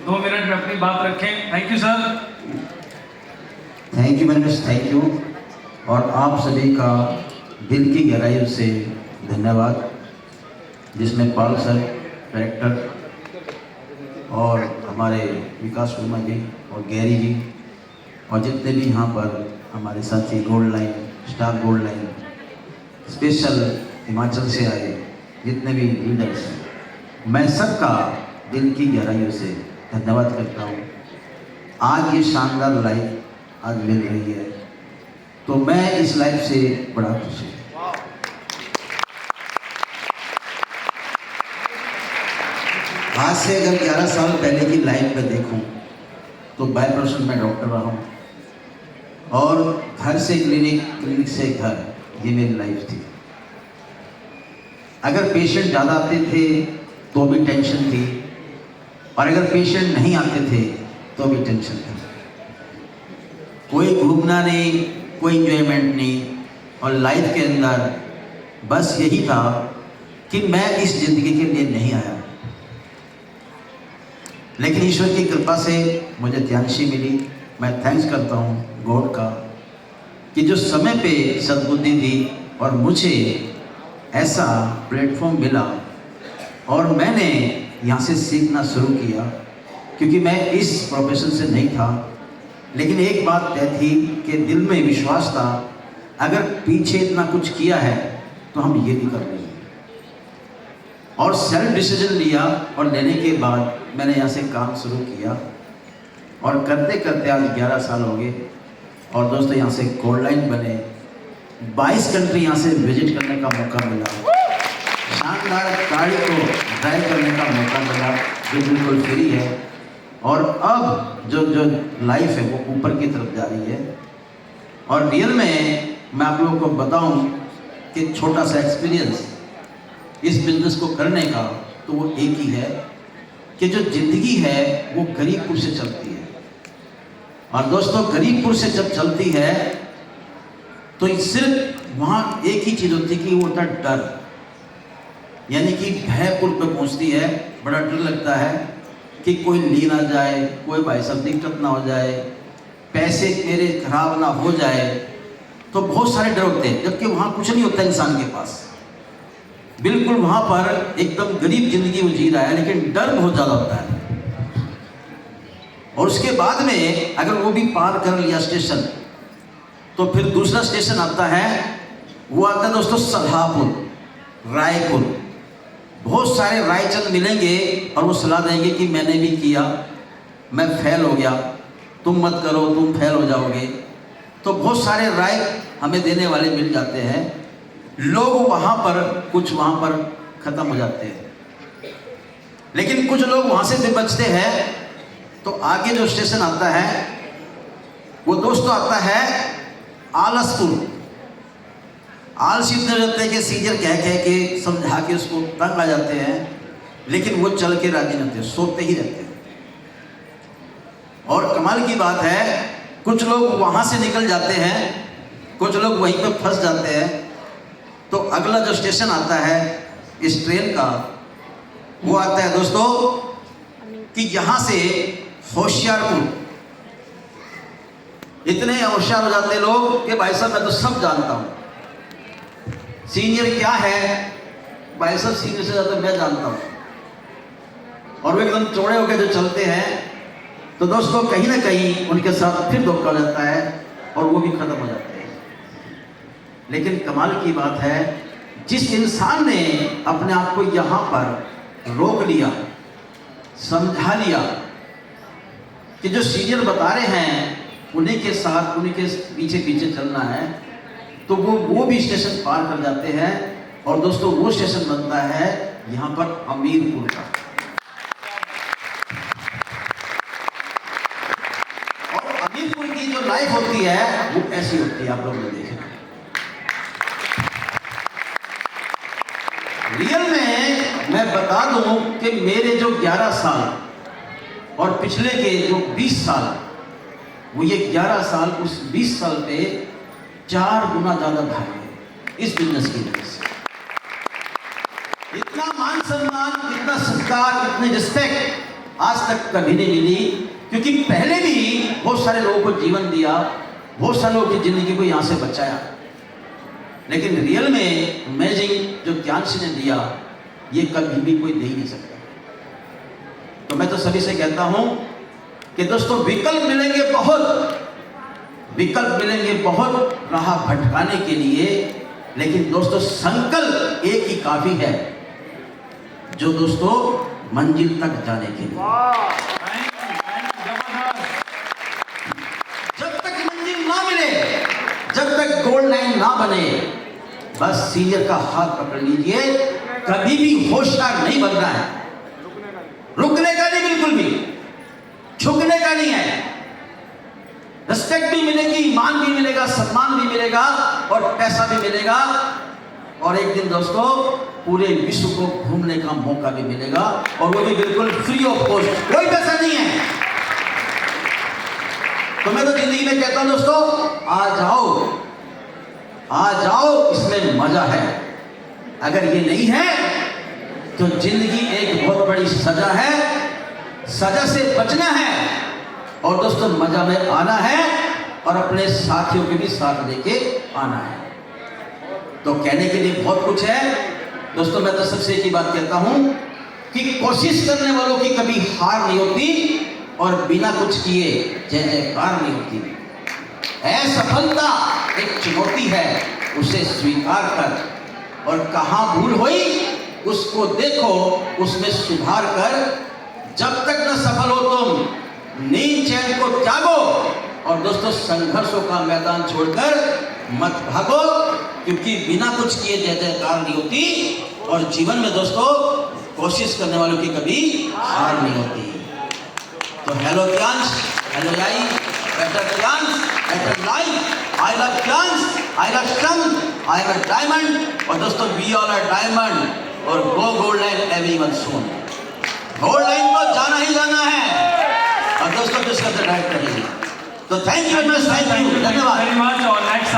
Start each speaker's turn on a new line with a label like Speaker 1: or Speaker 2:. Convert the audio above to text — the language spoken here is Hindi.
Speaker 1: 2 मिनट में अपनी बात रखें। Thank you sir.
Speaker 2: Thank you Manoj, thank you. और आप सभी का दिल की गहराइयों से धन्यवाद, जिसमें पाल सर डायरेक्टर और हमारे विकास वर्मा जी और गैरी जी और जितने भी यहाँ पर हमारे साथी gold line, star gold line, special Himachal से आए जितने भी लीडर्स हैं, मैं सबका दिल की गहराइयों से धन्यवाद करता हूँ। आज ये शानदार लाइफ आज मिल रही है तो मैं इस लाइफ से बड़ा खुश हूँ। आज से अगर 11 साल पहले की लाइफ में देखूं तो बाय प्रोफेशन में डॉक्टर रहा हूँ और घर से क्लिनिक, क्लिनिक से घर, ये मेरी लाइफ थी। अगर पेशेंट ज़्यादा आते थे तो भी टेंशन थी और अगर पेशेंट नहीं आते थे तो भी टेंशन थी। कोई घूमना नहीं, कोई एंजॉयमेंट नहीं और लाइफ के अंदर बस यही था कि मैं इस ज़िंदगी के लिए नहीं आया। लेकिन ईश्वर की कृपा से मुझे ध्यानशी मिली। मैं थैंक्स करता हूँ गॉड का कि जो समय पे सद्बुद्धि दी और मुझे ऐसा प्लेटफॉर्म मिला और मैंने यहाँ से सीखना शुरू किया, क्योंकि मैं इस प्रोफेशन से नहीं था। लेकिन एक बात तय थी कि दिल में विश्वास था, अगर पीछे इतना कुछ किया है तो हम ये भी कर लेंगे। और सेल्फ डिसीजन लिया और लेने के बाद मैंने यहाँ से काम शुरू किया और करते करते आज 11 साल हो गए। और दोस्तों यहाँ से गोल्ड लाइन बने, 22 कंट्री यहाँ से विजिट करने का मौका मिला, शानदार गाड़ी को ड्राइव करने का मौका मिला जो बिल्कुल फ्री है। और अब जो लाइफ है वो ऊपर की तरफ जा रही है। और रियल में मैं आप लोगों को बताऊं कि छोटा सा एक्सपीरियंस इस बिजनेस को करने का, तो वो एक ही है कि जो ज़िंदगी है वो गरीबपुर से चलती है। और दोस्तों गरीबपुर से जब चलती है तो सिर्फ वहाँ एक ही चीज़ होती है कि वो होता है डर, यानी कि भयपुर पे पहुँचती है। बड़ा डर लगता है कि कोई ली ना जाए, कोई भाई साहब दिक्कत ना हो जाए, पैसे मेरे खराब ना हो जाए, तो बहुत सारे डर होते हैं। जबकि वहाँ कुछ नहीं होता इंसान के पास, बिल्कुल वहाँ पर एकदम गरीब जिंदगी वो जी रहा है, लेकिन डर बहुत ज़्यादा होता है। और उसके बाद में अगर वो भी पार कर लिया स्टेशन, तो फिर दूसरा स्टेशन आता है, वो आता है दोस्तों सल्हापुर, रायपुर। बहुत सारे रायचंद मिलेंगे और वो सलाह देंगे कि मैंने भी किया, मैं फेल हो गया, तुम मत करो, तुम फेल हो जाओगे। तो बहुत सारे राय हमें देने वाले मिल जाते हैं। लोग वहाँ पर कुछ वहाँ पर ख़त्म हो जाते हैं, लेकिन कुछ लोग वहाँ से भी बचते हैं। तो आगे जो स्टेशन आता है वो दोस्तों आता है आलसपुर। आलसी इतने रहते हैं कि सीनियर कह के समझा के उसको तंग आ जाते हैं, लेकिन वो चल के राजी नहीं होते, सोते ही रहते हैं। और कमाल की बात है, कुछ लोग वहाँ से निकल जाते हैं, कुछ लोग वहीं पर फंस जाते हैं। तो अगला जो स्टेशन आता है इस ट्रेन का, वो आता है दोस्तों कि यहाँ से होशियारपुर। इतने होशियार हो जाते लोग कि भाई साहब मैं तो सब जानता हूँ, सीनियर क्या है भाई साहब, सीनियर से ज़्यादा मैं जानता हूँ। और वो एकदम चौड़े होकर जो चलते हैं, तो दोस्तों कहीं ना कहीं उनके साथ फिर धोखा हो जाता है और वो भी खत्म हो जाते हैं। लेकिन कमाल की बात है, जिस इंसान ने अपने आप को यहाँ पर रोक लिया, समझा लिया कि जो सीनियर बता रहे हैं उन्हीं के साथ, उन्हीं के पीछे पीछे चलना है, तो वो भी स्टेशन पार कर जाते हैं। और दोस्तों वो स्टेशन बनता है यहाँ पर अमीरपुर का। और अमीरपुर की जो लाइफ होती है वो ऐसी होती है, आप लोग ने देखे। रियल में मैं बता दूं कि मेरे जो 11 साल और पिछले के जो 20 साल, वो ये 11 साल उस 20 साल पे 4 गुना ज्यादा भागे इस बिजनेस की वजह से। इतना मान सम्मान, इतना सत्कार, इतने रिस्पेक्ट आज तक कभी नहीं मिली, क्योंकि पहले भी बहुत सारे लोगों को जीवन दिया, बहुत सारे लोगों की जिंदगी को यहाँ से बचाया, लेकिन रियल में अमेजिंग जो ज्ञानशी ने दिया, ये कभी भी कोई दे ही नहीं सकता। तो मैं तो सभी से कहता हूं कि दोस्तों विकल्प मिलेंगे बहुत राह भटकाने के लिए, लेकिन दोस्तों संकल्प एक ही काफी है, जो दोस्तों मंजिल तक जाने के लिए। जब तक मंजिल ना मिले, जब तक गोल्ड लाइन ना बने, बस सीनियर का हाथ पकड़ लीजिए। कभी भी होशियार नहीं बनना है, रुकने का नहीं, बिल्कुल भी झुकने का नहीं है। रिस्पेक्ट भी मिलेगी, ईमान भी मिलेगा, सम्मान भी मिलेगा और पैसा भी मिलेगा, और एक दिन दोस्तों पूरे विश्व को घूमने का मौका भी मिलेगा, और वो भी बिल्कुल फ्री ऑफ कॉस्ट, कोई पैसा नहीं है। तो मैं तो जिंदगी में कहता हूं दोस्तों, आ जाओ, इसमें मजा है। अगर ये नहीं है तो जिंदगी एक बहुत बड़ी सजा है, सजा से बचना है, और दोस्तों मजा में आना है, और अपने साथियों के भी साथ लेके आना है। तो कहने के लिए बहुत कुछ है दोस्तों, मैं तो सबसे एक ही बात कहता हूं कि कोशिश करने वालों की कभी हार नहीं होती, और बिना कुछ किए जय जयकार नहीं होती। असफलता एक चुनौती है, उसे स्वीकार कर, और कहां भूल हुई उसको देखो, उसमें सुधार कर। जब तक न सफल हो तुम, नींद चैन को त्यागो, और दोस्तों संघर्षों का मैदान छोड़कर मत भागो, क्योंकि बिना कुछ किए जय जयकार नहीं होती, और जीवन में दोस्तों कोशिश करने वालों की कभी हार नहीं होती। तो हेलो ज्ञांश, हेलो याई, better Gyansh, better life, I love Gyansh, I love strength, I am a diamond, और दोस्तों वी ऑल आर डायमंड, और go gold line everyone soon. Gold line को जाना ही जाना है, और दोस्तों जिसका डायरेक्ट करेंगे। तो thank you very much, thank you, धन्यवाद।
Speaker 1: Very much. और नेक्स्ट